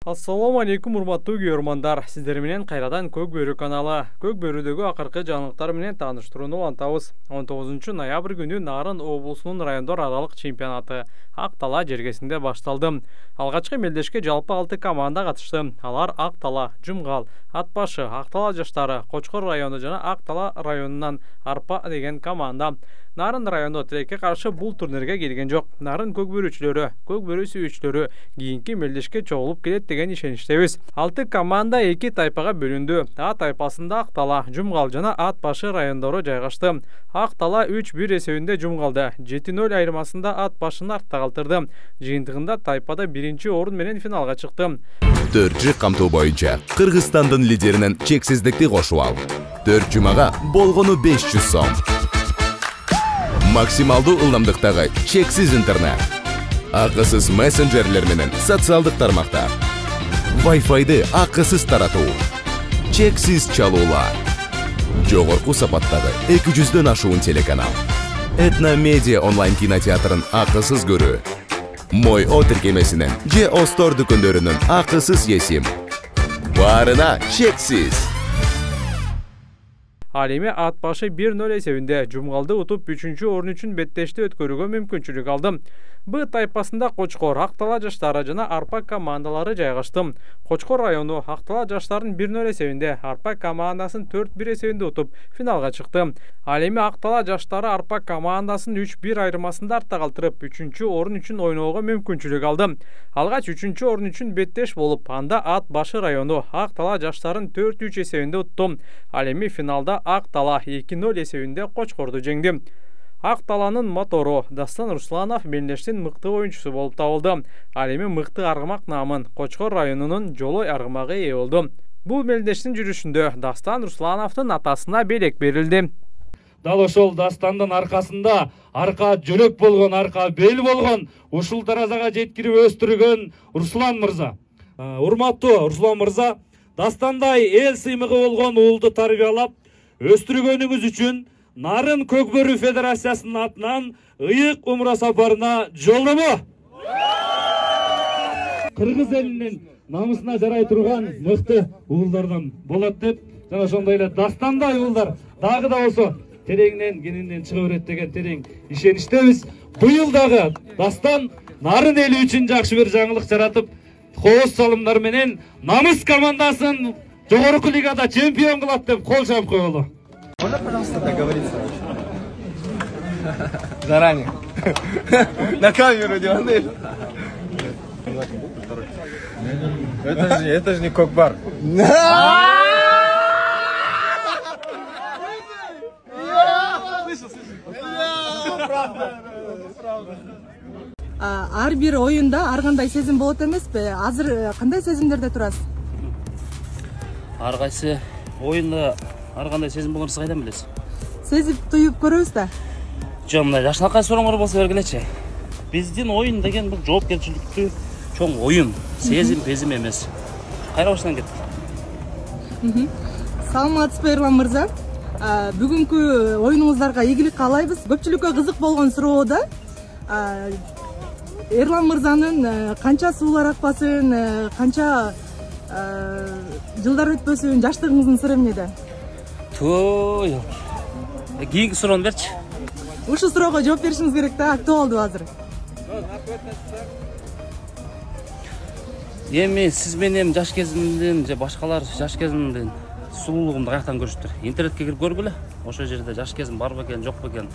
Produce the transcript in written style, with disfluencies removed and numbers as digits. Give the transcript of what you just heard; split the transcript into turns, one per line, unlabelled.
Assalamu алейкум, урматтуу көрөрмандар. Сиздер менен кайрадан Көк Бөрү каналы. Көк Бөрүдөгү акыркы жаңылыктар менен тааныштырууну улантабыз. 19 ноябрь күнү Нарын облусунун райондор аралык чемпионаты Ак Тала жергесинде башталды. Алгачкы мелдешке жалпы 6 команда катышты. Алар Ак Тала, Жумгал, Ат Башы, Ак Тала жаштары, Кочкор району жана Ак Тала районунан Арпа деген команда. Нарын району тилекке каршы бул турнирге келген жок. Нарын Көк Бөрүчүлөрү, Көк Бөрү сүйүүчүлөрү кийинки мелдешке чогулуп келет деген ишеничтебиз. 6 команда 2 тайпага бөлүндү. А тайпасында Ак Тала, Жумгал жана Ат Башы райондору жайгашты. Ак Тала 3-1 эсебинде Жумгалды, 7-0 айырмасында Ат Башын артта калтырды. Жыйынтыгында тайпада 1-чи орун менен финалга чыкты.
4 камтоо боюнча Кыргызстандын лидеринен чексиздикти кошуп ал. 4 жумага болгону 500 сом. Максималдуу ылдамдыктагы чексиз интернет. Акысыз мессенджерлер менен социалдык тармактар. Wi-Fi'ды акысыз таратуу. Чексиз чалуулар. Жогорку сапаттагы 200дөн ашуун телеканал. Этно Медиа онлайн кинотеатрын акысыз көрүү. Мой О тиркемесинен же Остор дүкөндөрүнүн акысыз есим. Баарына чексиз.
Ал эми Ат Башы 1-0 эсебинде Жумгалды утуп 3-чү орун үчүн беттешти өткөрүүгө мүмкүнчүлүк алды. Б тайпасында Кочкор, Ак Тала жаштары жана Арпа командалары жайгашты. Кочкор району Ак Тала жаштарын 1-0 эсебинде, Арпа командасын 4-1 эсебинде утуп финалга чыкты. Ал эми Ак Тала жаштары Арпа командасын 3-1 айырмасында артта калтырып, 3-чү орун үчүн ойноого мүмкүнчүлүк алды. Алгач 3-чү орун үчүн беттеш болуп, анда Ат Башы району Ак Тала жаштарын 4-3 эсебинде утту. Ал эми финалда Ак Тала 2-0 эсебинде Кочкорду жеңди. Ак Таланын мотору Дастан Русланов мелдештин мыкты оюнчусу болуп табылды. Ал эми мыкты аргымак наамын Кочкор районунун жолой аргымагы ээ болду. Бул мелдештин жүрүшүндө Дастан Руслановдун атасына белек берилди.
Дал ошол Дастандын аркасында арка жөрөк болгон, арка бел болгон, ушул таразага жеткирип өстүргөн Руслан мырза. Урматтуу Руслан мырза, Дастандай эл сыймыгы болгон уулду тарбиялап өстүргөнүңүз үчүн Нарын Көк Бөрү Федерациясынын атынан ыйык умра сапарына жолдомо. Кыргыз элинин намысына жарай турган мыкты уулдардан болот деп, жана ошондой эле Дастандай уулдар дагы да болсо тереңинен кенинен чыга берет деген терең ишеничтебиз. Быйыл дагы Дастан Нарын эли үчүн жакшы бир жаңылык жаратып, кооз салымдар менен намыс командасын жогорку лигада чемпион кылат деп кол жаап коелу.
Можно, пожалуйста, договориться? Заранее. На камеру не модель. Это же не Кокбар.
Ар бир оюнда ар кандай сезим болот эмеспи? Азыр кандай сезимдерде турасыз?
Ар кайсы оюнда ар кандай сезим болоорун кайдан билесиз?
Сезип туюп көрөбүз да.
Жок, мына жашынакай сурооңор болсо бергилечи. Биздин оюн деген бул жоопкерчиликтүү чоң оюн, сезим, безим эмес. Кайра баштан кеттик.
Саламатсызбы Эрлан мырза? Бүгүнкү оюнуңуздарга ийгилик каалайбыз. Көпчүлүккө кызык болгон суроо да. Эрлан мырзанын канча суулар акпасын, канча жылдар өтпөсүн, жаштыгыңыздын сыры эмнеде?
Той. Кийинки суроону берчи.
Ушул суроого жооп беришиңиз керек да, актуалдуу азыр.
Эми сиз менен жаш кезимдин же башкалар жаш кезимдин сулуулугумду каяктан көрүштүр? Интернетке кирип көргүлө. Ошол жерде жаш кезим бар бекен, жок бекен.